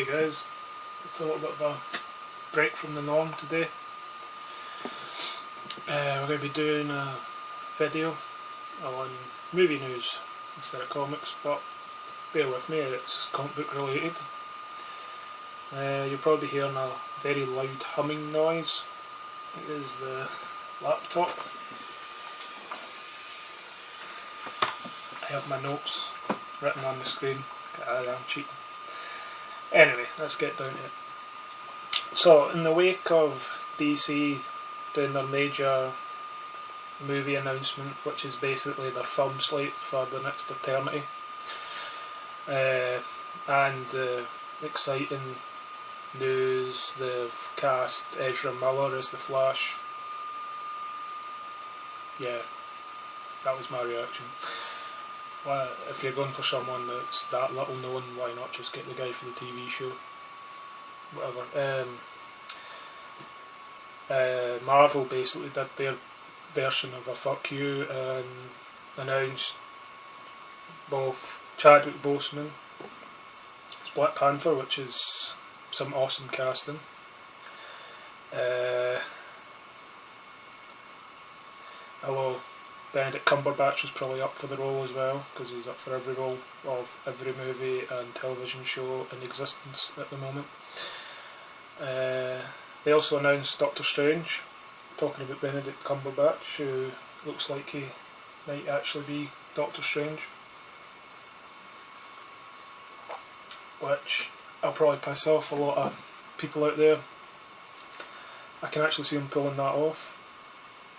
Hey guys, it's a little bit of a break from the norm today. We're going to be doing a video on movie news instead of comics, but bear with me, it's comic book related. You'll probably hear a very loud humming noise. It is the laptop. I have my notes written on the screen. I am cheating. Anyway, let's get down to it. So, in the wake of DC doing their major movie announcement, which is basically their film slate for the next eternity, and exciting news, they've cast Ezra Miller as the Flash. Yeah, that was my reaction. Well, if you're going for someone that's that little known, why not just get the guy for the TV show? Whatever. Marvel basically did their version of a fuck you and announced both Chadwick Boseman as Black Panther, which is some awesome casting. Although Benedict Cumberbatch was probably up for the role as well, because he's up for every role of every movie and television show in existence at the moment. They also announced Doctor Strange, talking about Benedict Cumberbatch, who looks like he might actually be Doctor Strange, which I'll probably piss off a lot of people out there. I can actually see him pulling that off.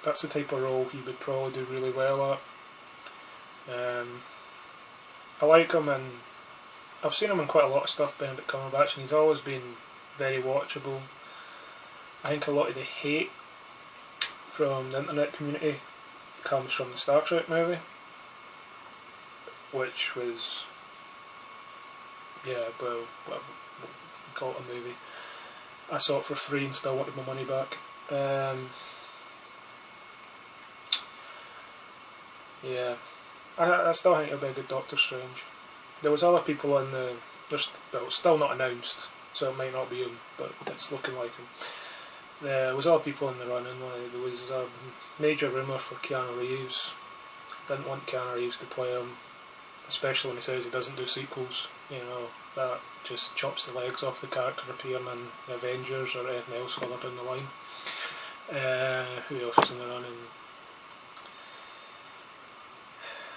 That's the type of role he would probably do really well at. I like him, and I've seen him in quite a lot of stuff, Benedict Cumberbatch, and he's always been very watchable. I think a lot of the hate from the internet community comes from the Star Trek movie, which was, well, call it a movie. I saw it for free and still wanted my money back. Yeah, I still think it'll be a good Doctor Strange. There was other people in the... well, it's still not announced, so it might not be him, but it's looking like him. There was other people in the running. There was a major rumour for Keanu Reeves. Didn't want Keanu Reeves to play him, especially when he says he doesn't do sequels. You know, that just chops the legs off the character appearing in the Avengers or anything else further down the line. Who else was in the running?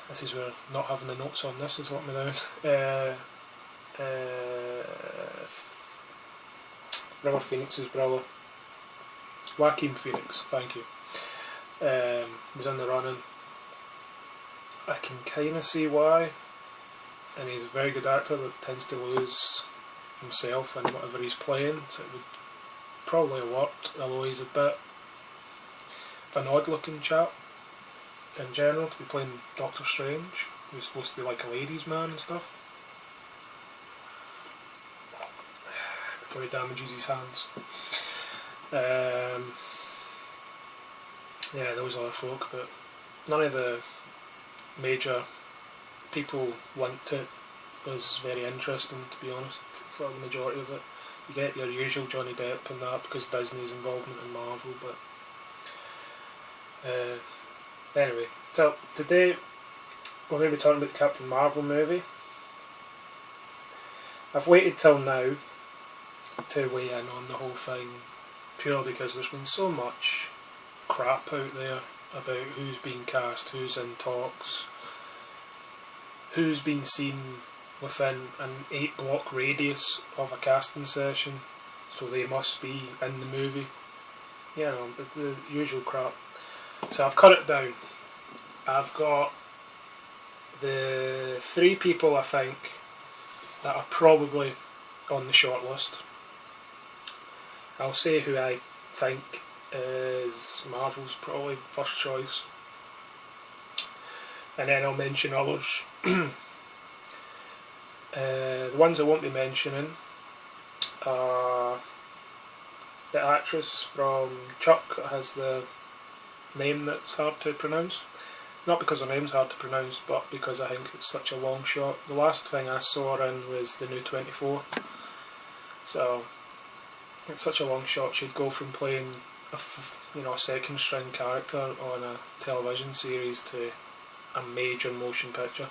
This is where not having the notes on this has let me down. River Phoenix's brother, Joaquin Phoenix, thank you, was in the running. I can kind of see why, and he's a very good actor that tends to lose himself in whatever he's playing, so it would probably have worked, although he's a bit of an odd looking chap in general to be playing Doctor Strange, who's supposed to be like a ladies' man and stuff, before he damages his hands. Yeah, there was other folk, but none of the major people linked it was very interesting, to be honest, for the majority of it. You get your usual Johnny Depp and that because Disney's involvement in Marvel, but anyway, so today we're going to be talking about the Captain Marvel movie. I've waited till now to weigh in on the whole thing, purely because there's been so much crap out there about who's been cast, who's in talks, who's been seen within an 8-block radius of a casting session, so they must be in the movie. You know, the usual crap. So I've cut it down. I've got the 3 people I think that are probably on the shortlist. I'll say who I think is Marvel's probably first choice, and then I'll mention others. The ones I won't be mentioning are the actress from Chuck that has the name that's hard to pronounce. Not because her name's hard to pronounce, but because I think it's such a long shot. The last thing I saw her in was the new 24. So it's such a long shot. She'd go from playing a second string character on a television series to a major motion picture.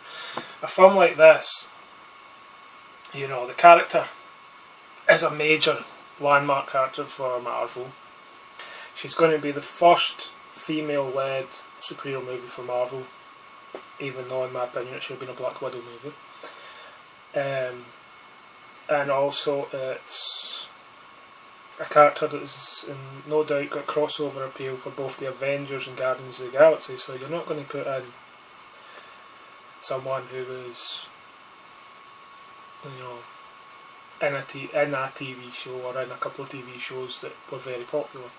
A film like this, the character is a major landmark character for Marvel. She's going to be the first female-led superhero movie for Marvel, even though in my opinion it should have been a Black Widow movie. And also it's a character that's no doubt got crossover appeal for both the Avengers and Guardians of the Galaxy, so you're not going to put in someone who was in a TV show or in a couple of TV shows that were very popular.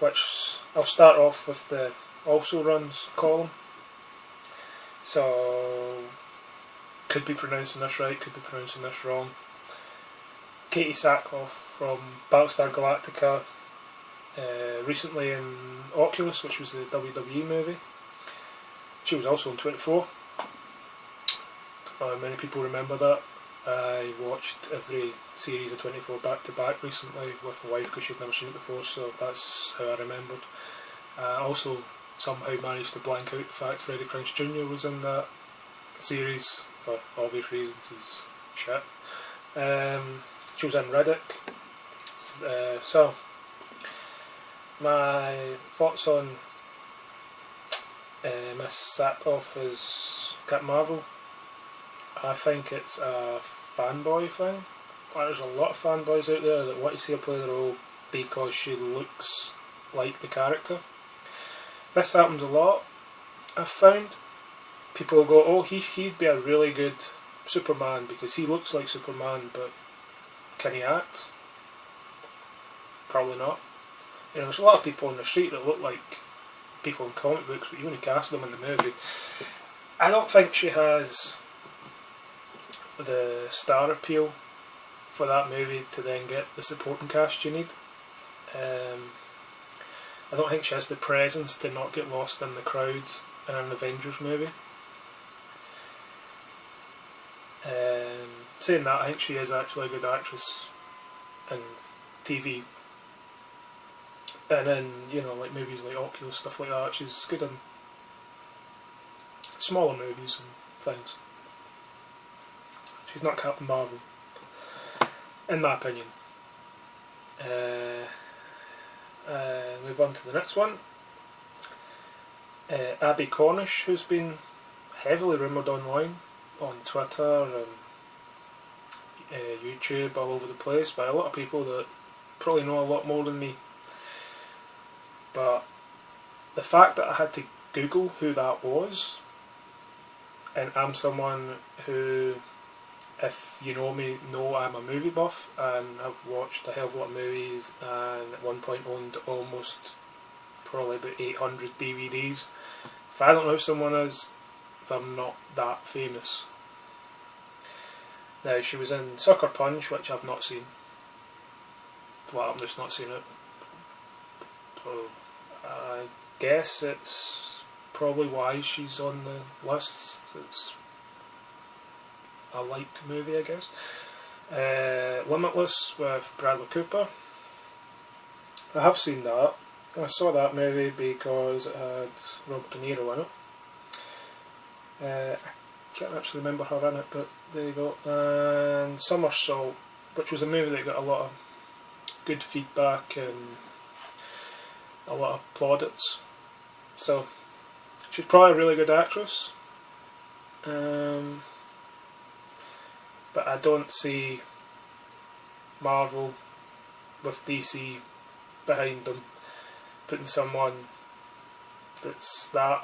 Which I'll start off with the also runs column. So, could be pronouncing this right, could be pronouncing this wrong. Katie Sackhoff from Battlestar Galactica, recently in Oculus, which was the WWE movie. She was also in 24. Many people remember that. I watched every series of 24 back to back recently with my wife because she'd never seen it before, so that's how I remembered. Also somehow managed to blank out the fact Freddie Prinze Jr. was in that series for obvious reasons. He's shit. She was in Riddick. So my thoughts on Miss Sackhoff as Captain Marvel. I think it's a fanboy thing. There's a lot of fanboys out there that want to see her play the role because she looks like the character. This happens a lot, I've found. People go, oh, he'd be a really good Superman because he looks like Superman, but can he act? Probably not. There's a lot of people on the street that look like people in comic books, but you only cast them in the movie. I don't think she has the star appeal for that movie to then get the supporting cast you need. I don't think she has the presence to not get lost in the crowd in an Avengers movie. Saying that, I think she is actually a good actress in TV and in like movies like Oculus, stuff like that. She's good in smaller movies and things. She's not Captain Marvel, in my opinion. Move on to the next one. Abby Cornish, who's been heavily rumoured online, on Twitter and YouTube, all over the place, by a lot of people that probably know a lot more than me. But the fact that I had to Google who that was, and I'm someone who, if you know me, know I'm a movie buff and I've watched a hell of a lot of movies and at one point owned almost probably about 800 DVDs. If I don't know who someone is, they're not that famous. Now, she was in Sucker Punch, which I've not seen. Well, I've just not seen it. So I guess it's probably why she's on the list. It's a liked movie, I guess. Limitless with Bradley Cooper. I have seen that. I saw that movie because it had Robert De Niro in it. I can't actually remember her in it, but there you go. And Somersault, which was a movie that got a lot of good feedback and a lot of plaudits. So she's probably a really good actress. But I don't see Marvel with DC behind them putting someone that's that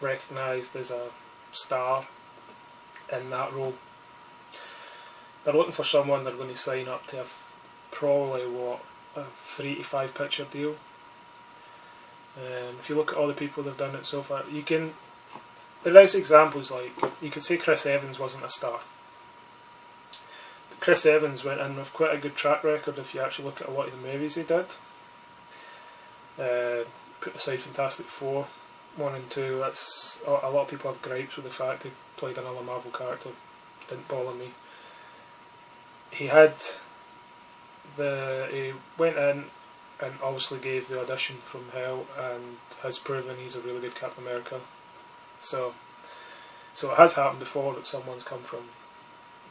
unrecognised as a star in that role. They're looking for someone they're going to sign up to probably a 3 to 5 picture deal. If you look at all the people that have done it so far, there is examples, like you could say Chris Evans wasn't a star. But Chris Evans went in with quite a good track record if you actually look at a lot of the movies he did. Put aside Fantastic Four 1 and 2, that's a lot of people have gripes with the fact he played another Marvel character didn't bother me. He went in and obviously gave the audition from hell and has proven he's a really good Captain America. So it has happened before that someone's come from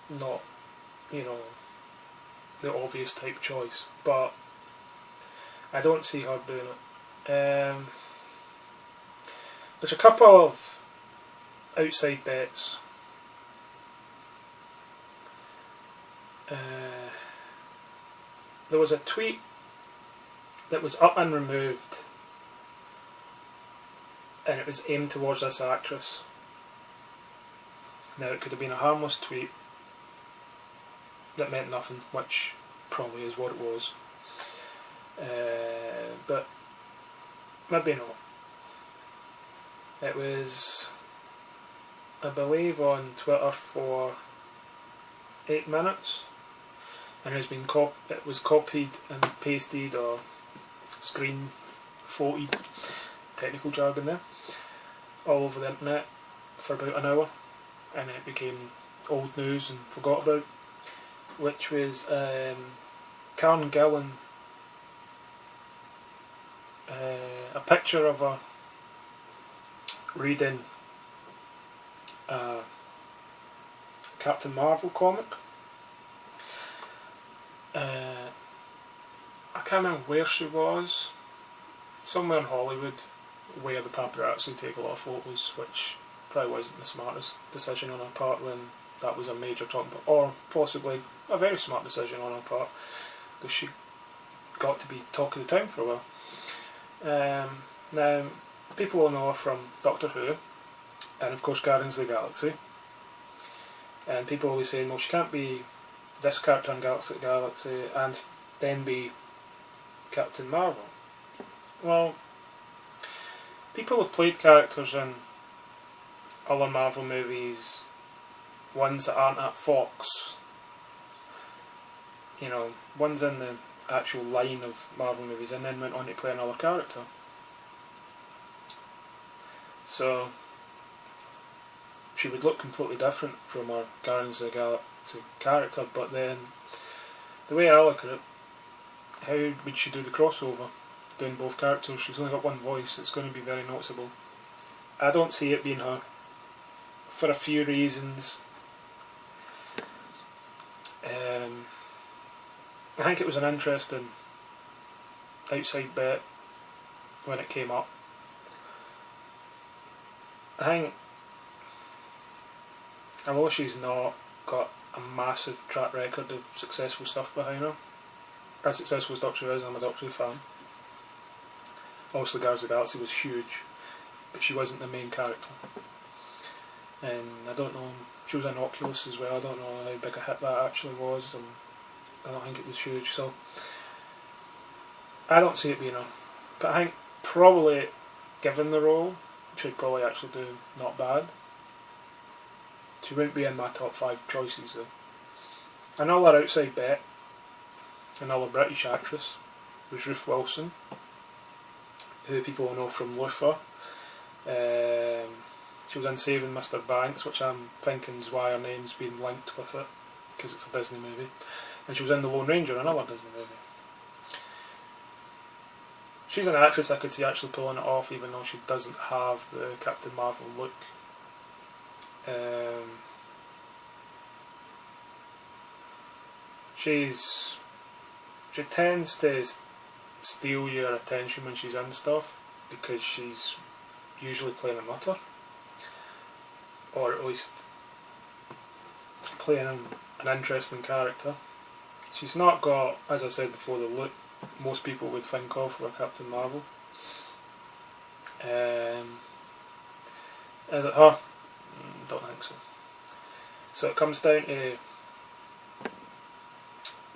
not, you know, the obvious type choice, but I don't see her doing it. There's a couple of outside bets. There was a tweet that was up and removed, and it was aimed towards this actress. Now, it could have been a harmless tweet that meant nothing, which probably is what it was, but maybe not. It was, I believe, on Twitter for 8 minutes, and it was copied and pasted or screen photoed, technical jargon there, all over the internet for about an hour, and it became old news and forgot about, which was Karen Gillan, a picture of her reading a Captain Marvel comic. I can't remember where she was, somewhere in Hollywood, where the paparazzi take a lot of photos, which probably wasn't the smartest decision on her part when that was a major talking point, or possibly a very smart decision on her part, because she got to be talk of the town for a while. Now, people will know her from Doctor Who, and of course Guardians of the Galaxy, and people always say, well, she can't be this character in Guardians of the Galaxy and then be Captain Marvel. Well, people have played characters in other Marvel movies, ones that aren't at Fox, you know, ones in the actual line of Marvel movies, and then went on to play another character. So she would look completely different from her Guardians of the Galaxy character, but then the way I look at it, how would she do the crossover doing both characters? She's only got one voice, it's going to be very noticeable. I don't see it being her for a few reasons. I think it was an interesting outside bet when it came up. I think, although she's not got a massive track record of successful stuff behind her, as successful as Doctor Who is, I'm a Doctor Who fan. Obviously Guardians of the Galaxy was huge, but she wasn't the main character. And I don't know, she was in Oculus as well, I don't know how big a hit that actually was, and I don't think it was huge, so I don't see it being her. But I think probably, given the role, she'd probably actually do not bad. She wouldn't be in my top 5 choices though. Another outside bet, another British actress, was Ruth Wilson, who people will know from Luther. She was in Saving Mr. Banks, which I'm thinking is why her name's been linked with it, because it's a Disney movie. And she was in The Lone Ranger, another Disney movie. She's an actress I could see actually pulling it off, even though she doesn't have the Captain Marvel look. She tends to steal your attention when she's in stuff, because she's usually playing a nutter, or at least playing an interesting character. She's not got, as I said before, the look most people would think of for Captain Marvel. Is it her? Don't think so. So it comes down to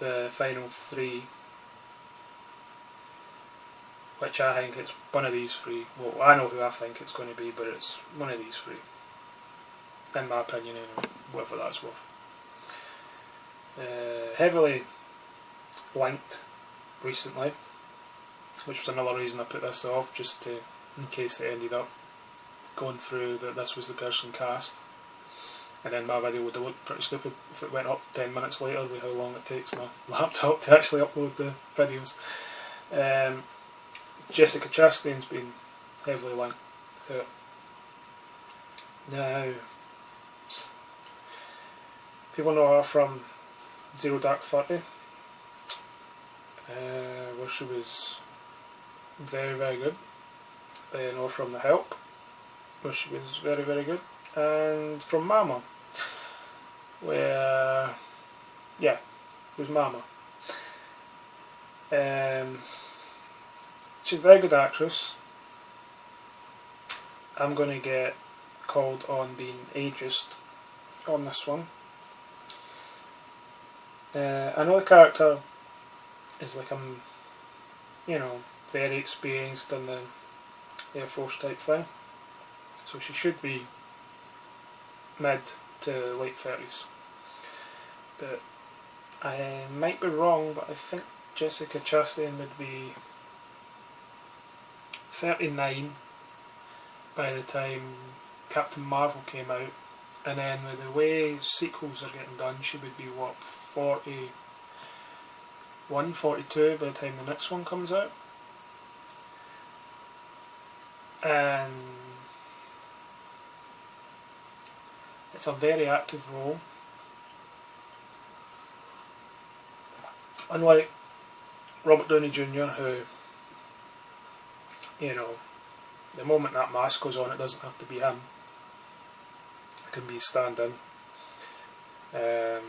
the final 3, which I think it's one of these 3. Well, I know who I think it's going to be, but it's one of these 3, in my opinion anyway, whatever that's worth. Heavily linked recently, which was another reason I put this off, just in case they ended up going through that this was the person cast, and then my video would have looked pretty stupid if it went up 10 minutes later with how long it takes my laptop to actually upload the videos. Jessica Chastain's been heavily linked to it. Now, people know her from Zero Dark 30, where she was very, very good. They know her from The Help, where she was very, very good. And from Mama, where, yeah, it was Mama. She's a very good actress. I'm going to get called on being ageist on this one. I know the character is like very experienced in the Air Force type thing, so she should be mid to late 30s. But I might be wrong, but I think Jessica Chastain would be 39 by the time Captain Marvel came out, and then with the way sequels are getting done, she would be what, 41, 42 by the time the next one comes out. And it's a very active role. Unlike Robert Downey Jr., who, the moment that mask goes on, it doesn't have to be him. It can be stand-in. I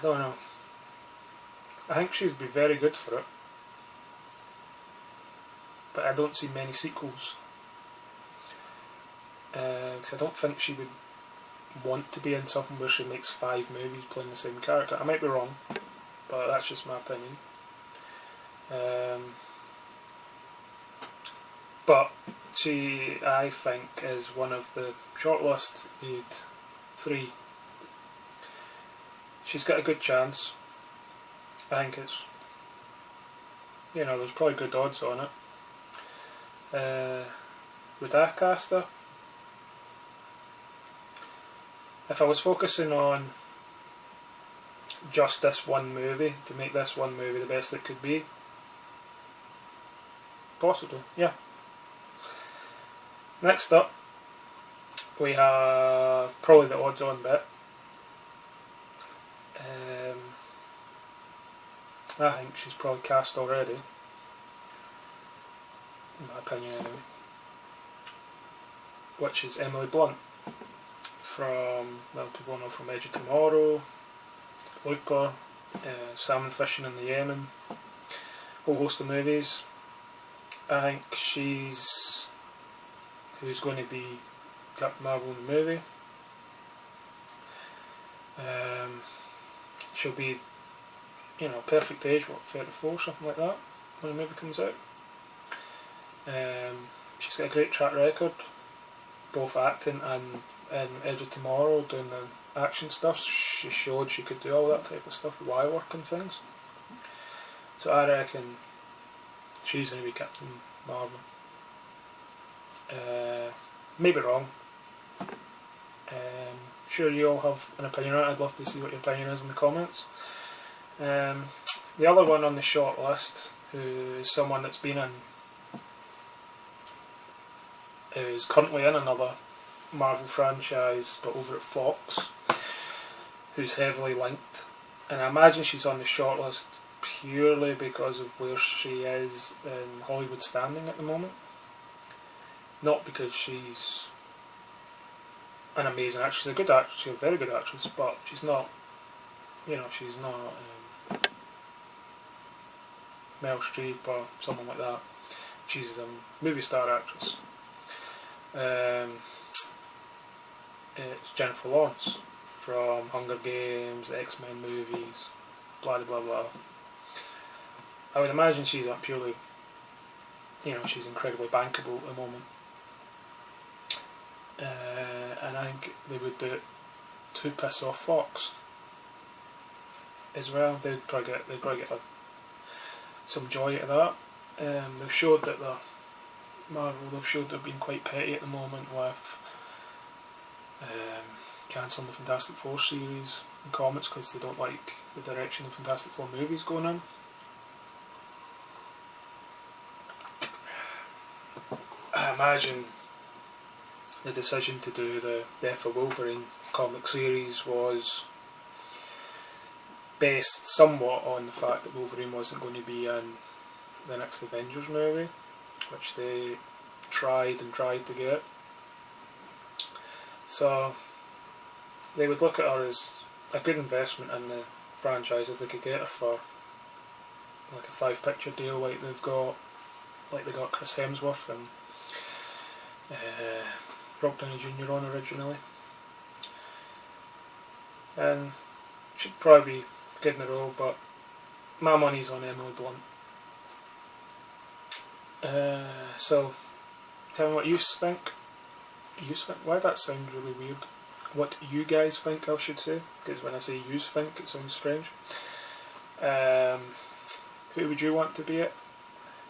don't know. I think she'd be very good for it, but I don't see many sequels. Because I don't think she would want to be in something where she makes 5 movies playing the same character. I might be wrong, but that's just my opinion. But she, I think, is one of the shortlisted 3. She's got a good chance. I think it's, there's probably good odds on it. Would I cast her? If I was focusing on just this one movie, to make this one movie the best it could be, possibly, yeah. Next up, we have probably the odds on bit. I think she's probably cast already, in my opinion anyway, which is Emily Blunt from, people know from Edge of Tomorrow, Looper, Salmon Fishing in the Yemen, a whole host of movies. I think she's who's going to be Captain Marvel in the movie. She'll be, perfect age, 34, something like that, when the movie comes out. She's got a great track record, both acting and in Edge of Tomorrow, doing the action stuff. She showed she could do all that type of stuff, wire work and things. So I reckon she's going to be Captain Marvel. Maybe wrong. Sure, you all have an opinion on it. I'd love to see what your opinion is in the comments. The other one on the short list, who is someone that's been in, is currently in another Marvel franchise, but over at Fox, who's heavily linked, and I imagine she's on the short list purely because of where she is in Hollywood standing at the moment. Not because she's an amazing actress. She's a good actress, she's a very good actress, but she's not, she's not Meryl Streep or someone like that. She's a movie star actress. It's Jennifer Lawrence from Hunger Games, X-Men movies, blah blah blah. I would imagine she's not purely, she's incredibly bankable at the moment. And I think they would do it to piss off Fox as well. They'd probably get some joy out of that. They've showed that they've been quite petty at the moment with cancelling the Fantastic Four series in comics because they don't like the direction the Fantastic Four movies going in. I imagine the decision to do the Death of Wolverine comic series was based somewhat on the fact that Wolverine wasn't going to be in the next Avengers movie, which they tried to get. So they would look at her as a good investment in the franchise if they could get her for like a 5-picture deal like they got Chris Hemsworth and Robert Downey Jr. on originally. And should probably be good in the role, but my money's on Emily Blunt. So tell me what you think. Why that sounds really weird. What you guys think, I should say, because when I say you think, it sounds strange. Who would you want to be it?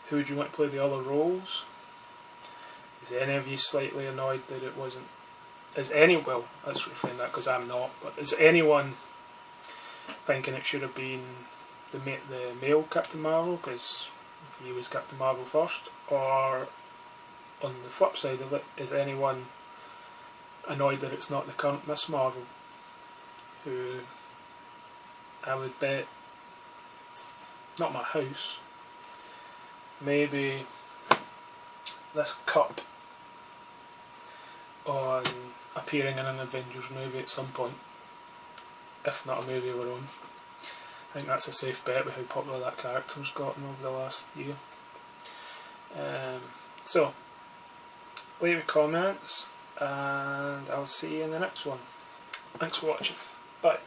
Who would you want to play the other roles? Is any of you slightly annoyed that it wasn't? Let's reframe that because I'm not, but is anyone thinking it should have been the male Captain Marvel because he was Captain Marvel first? Or on the flip side of it, is anyone annoyed that it's not the current Miss Marvel, who I would bet, not my house, maybe this cup on appearing in an Avengers movie at some point, if not a movie of her own. I think that's a safe bet with how popular that character's gotten over the last year. So, leave your comments and I'll see you in the next one. Thanks for watching. Bye.